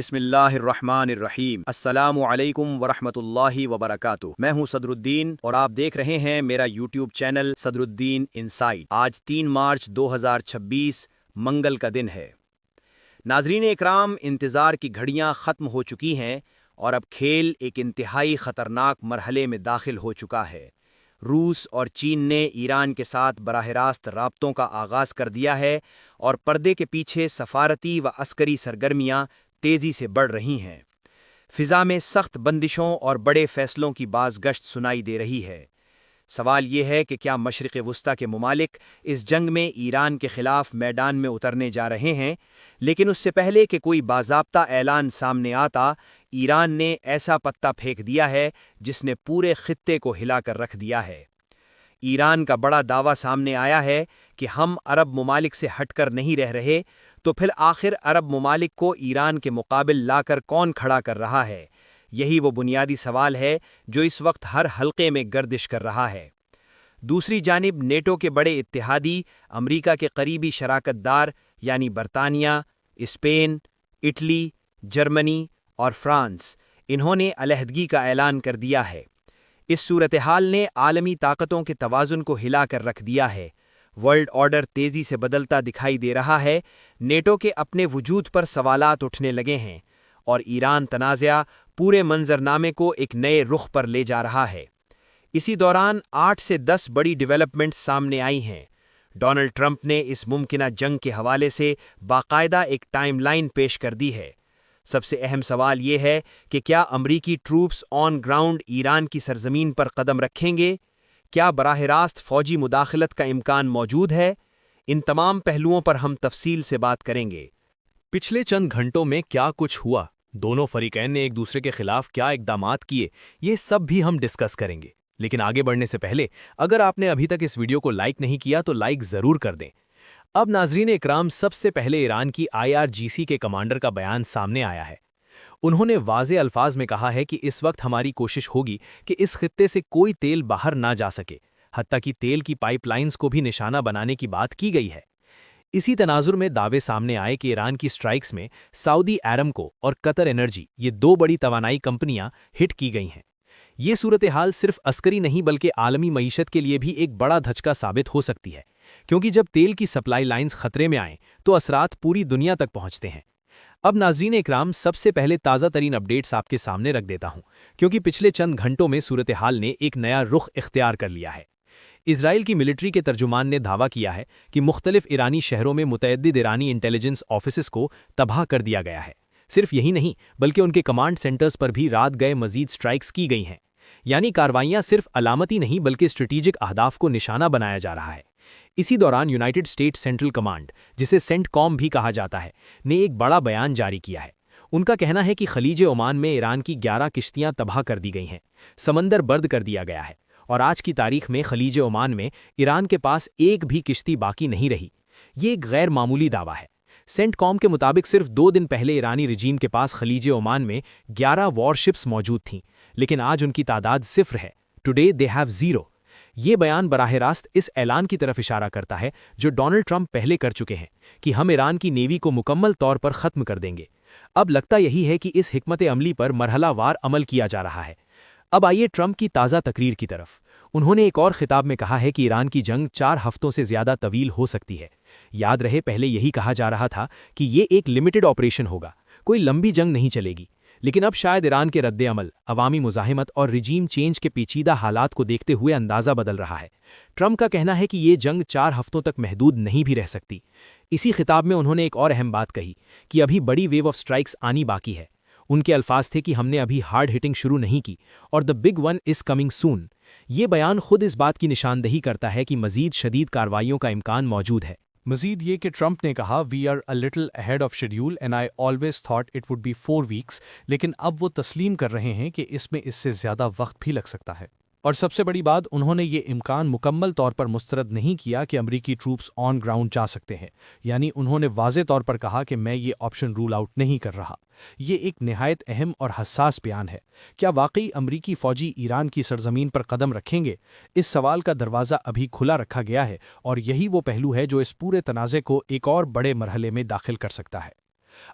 بسم اللہ الرحمن الرحیم۔ السلام علیکم ورحمۃ اللہ وبرکاتہ۔ میں ہوں صدر الدین اور آپ دیکھ رہے ہیں میرا یوٹیوب چینل صدر الدین انسائٹ۔ آج 3 مارچ 2026 منگل کا دن ہے۔ ناظرین اکرام، انتظار کی گھڑیاں ختم ہو چکی ہیں اور اب کھیل ایک انتہائی خطرناک مرحلے میں داخل ہو چکا ہے۔ روس اور چین نے ایران کے ساتھ براہ راست رابطوں کا آغاز کر دیا ہے اور پردے کے پیچھے سفارتی و عسکری سرگرمیاں تیزی سے بڑھ رہی ہیں۔ فضا میں سخت بندشوں اور بڑے فیصلوں کی بازگشت سنائی دے رہی ہے۔ سوال یہ ہے کہ کیا مشرق وسطیٰ کے ممالک اس جنگ میں ایران کے خلاف میدان میں اترنے جا رہے ہیں؟ لیکن اس سے پہلے کہ کوئی باضابطہ اعلان سامنے آتا، ایران نے ایسا پتہ پھینک دیا ہے جس نے پورے خطے کو ہلا کر رکھ دیا ہے۔ ایران کا بڑا دعویٰ سامنے آیا ہے کہ ہم عرب ممالک سے ہٹ کر نہیں رہ رہے، تو پھر آخر عرب ممالک کو ایران کے مقابل لا کر کون کھڑا کر رہا ہے؟ یہی وہ بنیادی سوال ہے جو اس وقت ہر حلقے میں گردش کر رہا ہے۔ دوسری جانب نیٹو کے بڑے اتحادی، امریکہ کے قریبی شراکت دار یعنی برطانیہ، اسپین، اٹلی، جرمنی اور فرانس، انہوں نے علیحدگی کا اعلان کر دیا ہے۔ اس صورتحال نے عالمی طاقتوں کے توازن کو ہلا کر رکھ دیا ہے۔ ورلڈ آرڈر تیزی سے بدلتا دکھائی دے رہا ہے، نیٹو کے اپنے وجود پر سوالات اٹھنے لگے ہیں اور ایران تنازعہ پورے منظرنامے کو ایک نئے رخ پر لے جا رہا ہے۔ اسی دوران 8 سے 10 بڑی ڈیولپمنٹس سامنے آئی ہیں۔ ڈونلڈ ٹرمپ نے اس ممکنہ جنگ کے حوالے سے باقاعدہ ایک ٹائم لائن پیش کر دی ہے۔ سب سے اہم سوال یہ ہے کہ کیا امریکی ٹروپس آن گراؤنڈ ایران کی سرزمین پر قدم رکھیں گے؟ کیا براہ راست فوجی مداخلت کا امکان موجود ہے؟ ان تمام پہلوؤں پر ہم تفصیل سے بات کریں گے۔ پچھلے چند گھنٹوں میں کیا کچھ ہوا، دونوں فریقین نے ایک دوسرے کے خلاف کیا اقدامات کیے، یہ سب بھی ہم ڈسکس کریں گے۔ لیکن آگے بڑھنے سے پہلے اگر آپ نے ابھی تک اس ویڈیو کو لائک نہیں کیا تو لائک ضرور کر دیں۔ اب ناظرین اکرام، سب سے پہلے ایران کی IRGC کے کمانڈر کا بیان سامنے آیا ہے۔ انہوں نے واضح الفاظ میں کہا ہے کہ اس وقت ہماری کوشش ہوگی کہ اس خطے سے کوئی تیل باہر نہ جا سکے، حتیٰ کہ تیل کی پائپ لائنز کو بھی نشانہ بنانے کی بات کی گئی ہے۔ اسی تناظر میں دعوے سامنے آئے کہ ایران کی سٹرائکس میں سعودی ایرامکو اور قطر انرجی، یہ 2 بڑی توانائی کمپنیاں ہٹ کی گئی ہیں۔ یہ صورتحال صرف عسکری نہیں بلکہ عالمی معیشت کے لیے بھی ایک بڑا دھچکا ثابت ہو سکتی ہے، کیونکہ جب تیل کی سپلائی لائنز خطرے میں آئیں تو اثرات پوری دنیا تک پہنچتے ہیں۔ اب ناظرین اکرام، سب سے پہلے تازہ ترین اپڈیٹس آپ کے سامنے رکھ دیتا ہوں، کیونکہ پچھلے چند گھنٹوں میں صورتحال نے ایک نیا رخ اختیار کر لیا ہے۔ اسرائیل کی ملٹری کے ترجمان نے دعویٰ کیا ہے کہ مختلف ایرانی شہروں میں متعدد ایرانی انٹیلیجنس آفیسز کو تباہ کر دیا گیا ہے۔ صرف یہی نہیں بلکہ ان کے کمانڈ سینٹرز پر بھی رات گئے مزید سٹرائکس کی گئی ہیں۔ یعنی کارروائیاں صرف علامتی نہیں بلکہ اسٹریٹجک اہداف کو نشانہ بنایا جا رہا ہے۔ اسی دوران یونائٹڈ اسٹیٹس سینٹرل کمانڈ، جسے سینٹ کام بھی کہا جاتا ہے، نے ایک بڑا بیان جاری کیا ہے۔ ان کا کہنا ہے کہ خلیج عمان میں ایران کی 11 کشتیاں تباہ کر دی گئی ہیں، سمندر برد کر دیا گیا ہے، اور آج کی تاریخ میں خلیج عمان میں ایران کے پاس ایک بھی کشتی باقی نہیں رہی۔ یہ ایک غیر معمولی دعویٰ ہے۔ سینٹ کام کے مطابق صرف 2 دن پہلے ایرانی رجیم کے پاس خلیج عمان میں 11 وار شپس موجود تھیں، لیکن آج ان کی تعداد 0 ہے۔ Today they have 0۔ یہ بیان براہ راست اس اعلان کی طرف اشارہ کرتا ہے جو ڈونلڈ ٹرمپ پہلے کر چکے ہیں کہ ہم ایران کی نیوی کو مکمل طور پر ختم کر دیں گے۔ اب لگتا یہی ہے کہ اس حکمت عملی پر مرحلہ وار عمل کیا جا رہا ہے۔ اب آئیے ٹرمپ کی تازہ تقریر کی طرف۔ انہوں نے ایک اور خطاب میں کہا ہے کہ ایران کی جنگ 4 ہفتوں سے زیادہ طویل ہو سکتی ہے۔ یاد رہے پہلے یہی کہا جا رہا تھا کہ یہ ایک لمیٹڈ آپریشن ہوگا، کوئی لمبی جنگ نہیں چلے گی۔ لیکن اب شاید ایران کے رد عمل، عوامی مزاحمت اور رجیم چینج کے پیچیدہ حالات کو دیکھتے ہوئے اندازہ بدل رہا ہے۔ ٹرمپ کا کہنا ہے کہ یہ جنگ 4 ہفتوں تک محدود نہیں بھی رہ سکتی۔ اسی خطاب میں انہوں نے ایک اور اہم بات کہی کہ ابھی بڑی ویو آف سٹرائکس آنی باقی ہے۔ ان کے الفاظ تھے کہ ہم نے ابھی ہارڈ ہٹنگ شروع نہیں کی اور the big one is coming سون۔ یہ بیان خود اس بات کی نشاندہی کرتا ہے کہ مزید شدید کارروائیوں کا امکان موجود ہے۔ مزید یہ کہ ٹرمپ نے کہا we are a little ahead of schedule and I always thought it would be 4 weeks, لیکن اب وہ تسلیم کر رہے ہیں کہ اس میں اس سے زیادہ وقت بھی لگ سکتا ہے۔ اور سب سے بڑی بات، انہوں نے یہ امکان مکمل طور پر مسترد نہیں کیا کہ امریکی ٹروپس آن گراؤنڈ جا سکتے ہیں، یعنی انہوں نے واضح طور پر کہا کہ میں یہ آپشن رول آؤٹ نہیں کر رہا۔ یہ ایک نہایت اہم اور حساس بیان ہے۔ کیا واقعی امریکی فوجی ایران کی سرزمین پر قدم رکھیں گے؟ اس سوال کا دروازہ ابھی کھلا رکھا گیا ہے، اور یہی وہ پہلو ہے جو اس پورے تنازع کو ایک اور بڑے مرحلے میں داخل کر سکتا ہے۔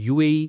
UAE,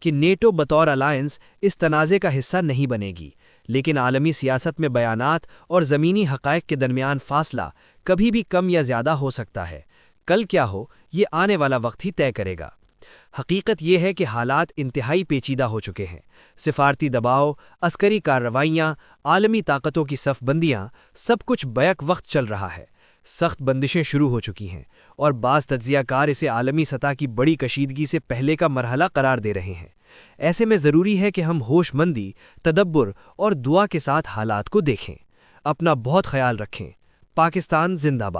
کہ نیٹو بطور الائنس اس تنازع کا حصہ نہیں بنے گی، لیکن عالمی سیاست میں بیانات اور زمینی حقائق کے درمیان فاصلہ کبھی بھی کم یا زیادہ ہو سکتا ہے۔ کل کیا ہو، یہ آنے والا وقت ہی طے کرے گا۔ حقیقت یہ ہے کہ حالات انتہائی پیچیدہ ہو چکے ہیں۔ سفارتی دباؤ، عسکری کارروائیاں، عالمی طاقتوں کی صف بندیاں، سب کچھ بیک وقت چل رہا ہے۔ سخت بندشیں شروع ہو چکی ہیں اور بعض تجزیہ کار اسے عالمی سطح کی بڑی کشیدگی سے پہلے کا مرحلہ قرار دے رہے ہیں۔ ایسے میں ضروری ہے کہ ہم ہوش مندی، تدبر اور دعا کے ساتھ حالات کو دیکھیں۔ اپنا بہت خیال رکھیں۔ پاکستان زندہ باد۔